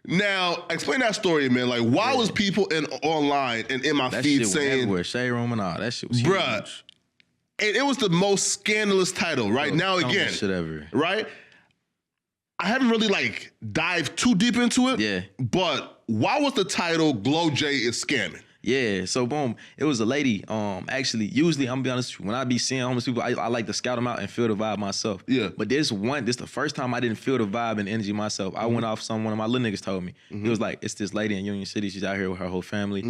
Now, explain that story, man. Like, why was people online and in my That feed shit was saying, everywhere, shade room and all that shit was bruh, huge. and it was the most scandalous title, right? Now again, Shit ever. right? I haven't really like dived too deep into it. Yeah. But why was the title GloJay is scamming? Yeah, so boom, it was a lady. Actually, usually I'm gonna be honest with you, when I be seeing homeless people, I like to scout them out and feel the vibe myself. Yeah. But this the first time I didn't feel the vibe and energy myself. I went off one of my little niggas told me. It was like, it's this lady in Union City. She's out here with her whole family.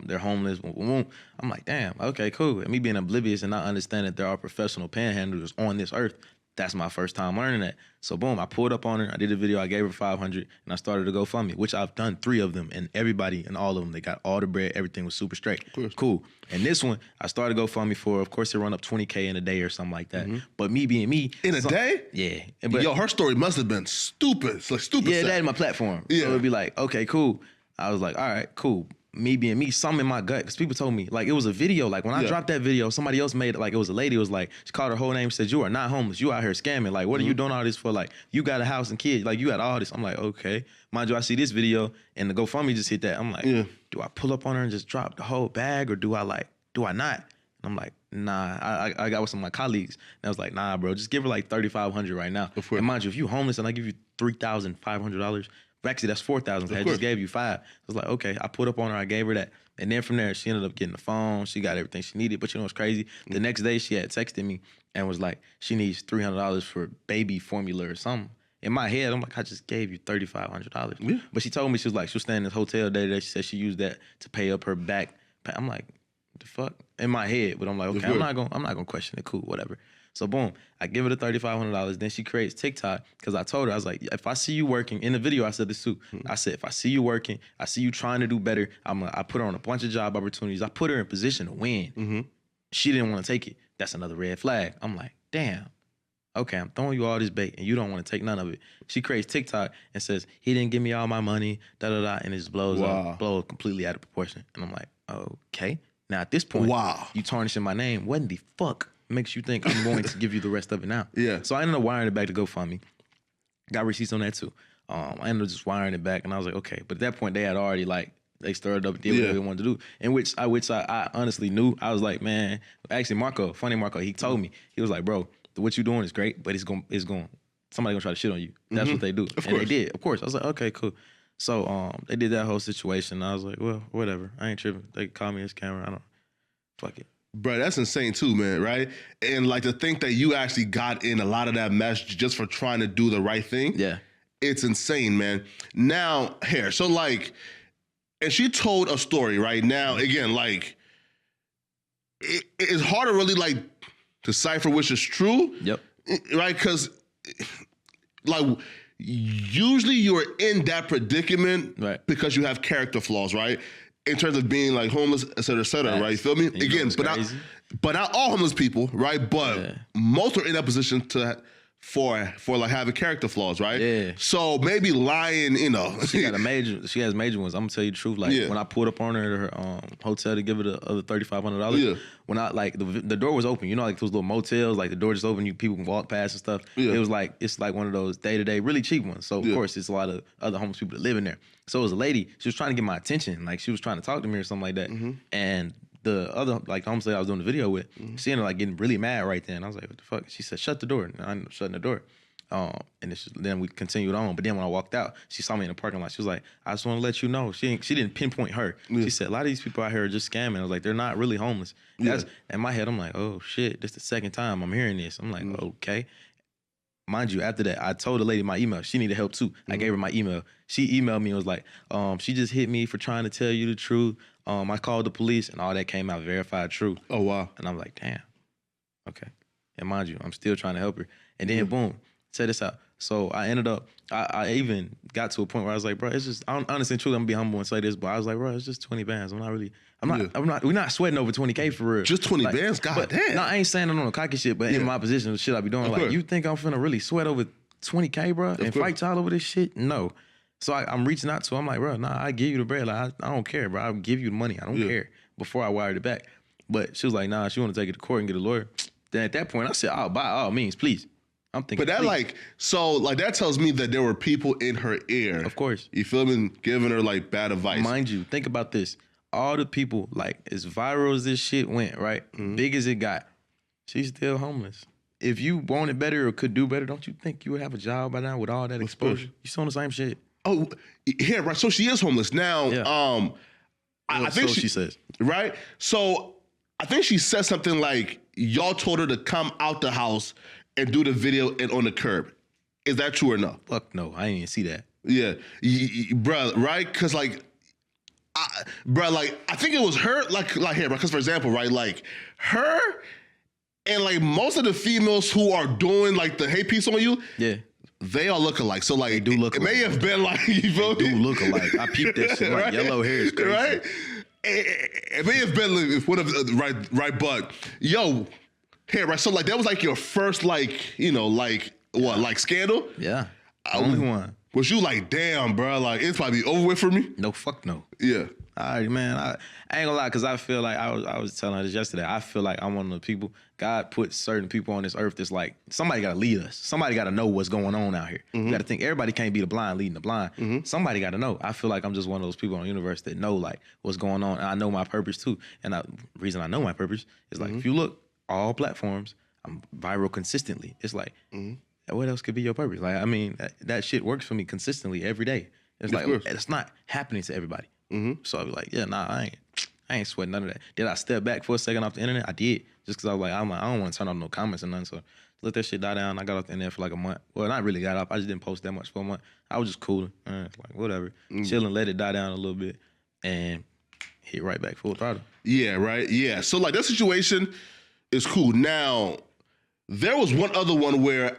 They're homeless. I'm like, damn, okay, cool. And me being oblivious and not understanding that there are professional panhandlers on this earth. That's my first time learning that. So boom, I pulled up on her. I did a video. I gave her 500, and I started to GoFundMe, which I've done 3 of them, and everybody and all of them, they got all the bread. Everything was super straight. Cool. And this one, I started GoFundMe for. Of course, it run up 20K in a day or something like that. But me being me, in a day, yeah. But, yo, her story must have been stupid. It's like stupid. Yeah, set. that is my platform. Yeah, so it'd be like, okay, cool. I was like, all right, cool. Me being me, something in my gut, because people told me, like, it was a video. Like, when I dropped that video, somebody else made it, like, it was a lady. It was like, she called her whole name, said, you are not homeless. You out here scamming. Like, what are you doing all this for? Like, you got a house and kids. Like, you got all this. I'm like, okay. Mind you, I see this video, and the GoFundMe just hit that. I'm like, do I pull up on her and just drop the whole bag, or do I not? And I'm like, nah. I got with some of my colleagues, and I was like, nah, bro, just give her like $3,500 right now. And mind you, if you homeless and I give you $3,500, actually, that's $4,000. I just gave you 5. I was like, okay. I put up on her. I gave her that. And then from there, she ended up getting the phone. She got everything she needed. But you know what's crazy? The next day, she had texted me and was like, she needs $300 for baby formula or something. In my head, I'm like, I just gave you $3,500. Yeah. But she told me, she was like, she was staying in this hotel day to day. She said she used that to pay up her back. I'm like, what the fuck? In my head. But I'm like, okay, I'm not gonna question it. Cool, whatever. So boom, I give her the $3,500. Then she creates TikTok, because I told her, I was like, if I see you working, in the video I said this too, I said, if I see you working, I see you trying to do better, I put her on a bunch of job opportunities. I put her in position to win. She didn't want to take it. That's another red flag. I'm like, damn. Okay, I'm throwing you all this bait and you don't want to take none of it. She creates TikTok and says, he didn't give me all my money, da-da-da, and it just blows completely out of proportion. And I'm like, okay. Now at this point, you tarnishing my name. What in the fuck makes you think I'm going to give you the rest of it now? Yeah. So I ended up wiring it back to GoFundMe. Got receipts on that too. I ended up just wiring it back, and I was like, okay. But at that point, they had already they started up, did what they wanted to do. In which I honestly knew. I was like, man, actually Marco, he told me, he was like, bro, what you doing is great, but it's going somebody gonna try to shit on you. That's what they do. And they did, of course. I was like, okay, cool. So they did that whole situation. I was like, well, whatever. I ain't tripping. They can call me as camera. I don't, fuck it. Bro, that's insane too, man, right? And like to think that you actually got in a lot of that mess just for trying to do the right thing. Yeah. It's insane, man. Now, here, so like, and she told a story, right? Now, again, like, it's hard to really like decipher which is true. Yep. Right? Because like, usually you're in that predicament because you have character flaws, right? In terms of being like homeless, et cetera, right? You feel me? Again, but not all homeless people, right? But most are in that position for like having character flaws, right? Yeah. So maybe lying, you know. She has major ones. I'm gonna tell you the truth. Like when I pulled up on her at her hotel to give her the other $3,500, when I like the door was open, you know, like those little motels, like the door just open, people can walk past and stuff. It was like, it's like one of those day-to-day, really cheap ones. So of course it's a lot of other homeless people that live in there. So it was a lady, she was trying to get my attention. Like she was trying to talk to me or something like that. And the other, like homeless lady I was doing the video with, she ended up like getting really mad right then. I was like, what the fuck? She said, shut the door. And I ended up shutting the door. And then we continued on. But then when I walked out, she saw me in the parking lot. She was like, I just want to let you know. She didn't pinpoint her. She said, a lot of these people out here are just scamming. I was like, they're not really homeless. In my head, I'm like, oh shit, this is the second time I'm hearing this. I'm like, okay. Mind you, after that, I told the lady my email. She needed help too. I gave her my email. She emailed me and was like, she just hit me for trying to tell you the truth. I called the police and all that came out verified true. Oh, wow. And I'm like, damn. Okay. And mind you, I'm still trying to help her. And then boom, check this out. So I ended up, I even got to a point where I was like, bro, it's just, honestly and truly, I'm gonna be humble and say this, but I was like, bro, it's just 20 bands. We're not sweating over 20K for real. Just 20 bands? God damn. No, I ain't saying I'm on cocky shit, but in my position, the shit I be doing, like, you think I'm finna really sweat over 20K, bro, and fight y'all over this shit? No. So I'm reaching out to her. I'm like, bro, nah, I give you the bread. Like, I don't care, bro. I'll give you the money. I don't care. Before I wired it back. But she was like, nah, she want to take it to court and get a lawyer. Then at that point, I said, oh, by all means, please. I'm thinking. But that that tells me that there were people in her ear. Of course. You feel me? Giving her like bad advice. Mind you, think about this. All the people, like as viral as this shit went, right? Big as it got, she's still homeless. If you wanted better or could do better, don't you think you would have a job by now with all that exposure? You still on the same shit. Oh, yeah, right. So she is homeless now. Yeah. I think she says. Right? So I think she said something like, y'all told her to come out the house and do the video and on the curb. Is that true or no? Fuck no, I didn't even see that. Yeah, bruh, right? Because I think it was her, like here, because for example, right, like her and like most of the females who are doing like the hate piece on you, yeah, they all look alike. So like, they do look. It may have been like, you feel me? Do look alike. I peeped that shit. Like, right? Yellow hair is crazy, right? It may have been like, one of the right, but yo, here, right? So like that was like your first like, you know, like what, like scandal? Yeah, only one. Was you like, damn, bro, like it's probably over with for me? No, fuck no. Yeah. All right, man. I ain't gonna lie, because I feel like I was telling her this yesterday. I feel like I'm one of the people. God put certain people on this earth that's like, somebody gotta lead us. Somebody gotta know what's going on out here. You gotta think everybody can't be the blind leading the blind. Somebody gotta know. I feel like I'm just one of those people in the universe that know like what's going on, and I know my purpose too. And the reason I know my purpose is like, if you look, all platforms, I'm viral consistently. It's like, what else could be your purpose? Like, I mean, that shit works for me consistently every day. It's like, it's not happening to everybody. So I'll be like, yeah, nah, I ain't sweating none of that. Did I step back for a second off the internet? I did. Just because I was like, I don't want to turn off no comments or nothing. So let that shit die down. I got off the internet for like a month. Well, not really got off. I just didn't post that much for a month. I was just cooling. Like, whatever. Chilling, let it die down a little bit. And hit right back full throttle. Yeah, right? Yeah. So like that situation is cool. Now, there was one other one where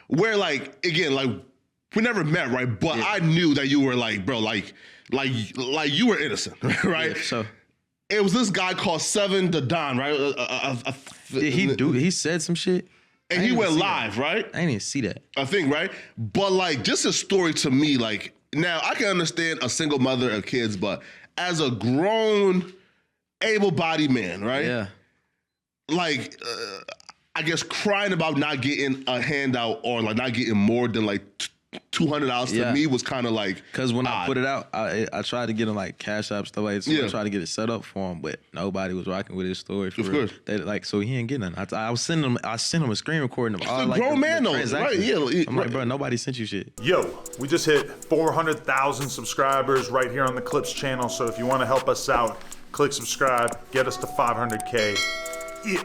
like, again, like, we never met, right? But I knew that you were like, bro, like you were innocent, right? Yeah, so it was this guy called Seven the Don, right? Did he do? He said some shit, and he went live, right? I didn't even see that. I think, right? But like, just a story to me, like, now I can understand a single mother of kids, but as a grown, able-bodied man, right? Yeah. Like, I guess crying about not getting a handout or like not getting more than like $200 to me was kind of like, because when I put it out, I tried to get him like Cash App stuff like that. So I tried to get it set up for him, but nobody was rocking with his story. For real. They, like, so he ain't getting nothing. I sent him a screen recording of all like grown man though, right? Yeah, I'm like, bro, nobody sent you shit. Yo, we just hit 400,000 subscribers right here on the Clips channel. So if you want to help us out, click subscribe, get us to 500K. Yeah.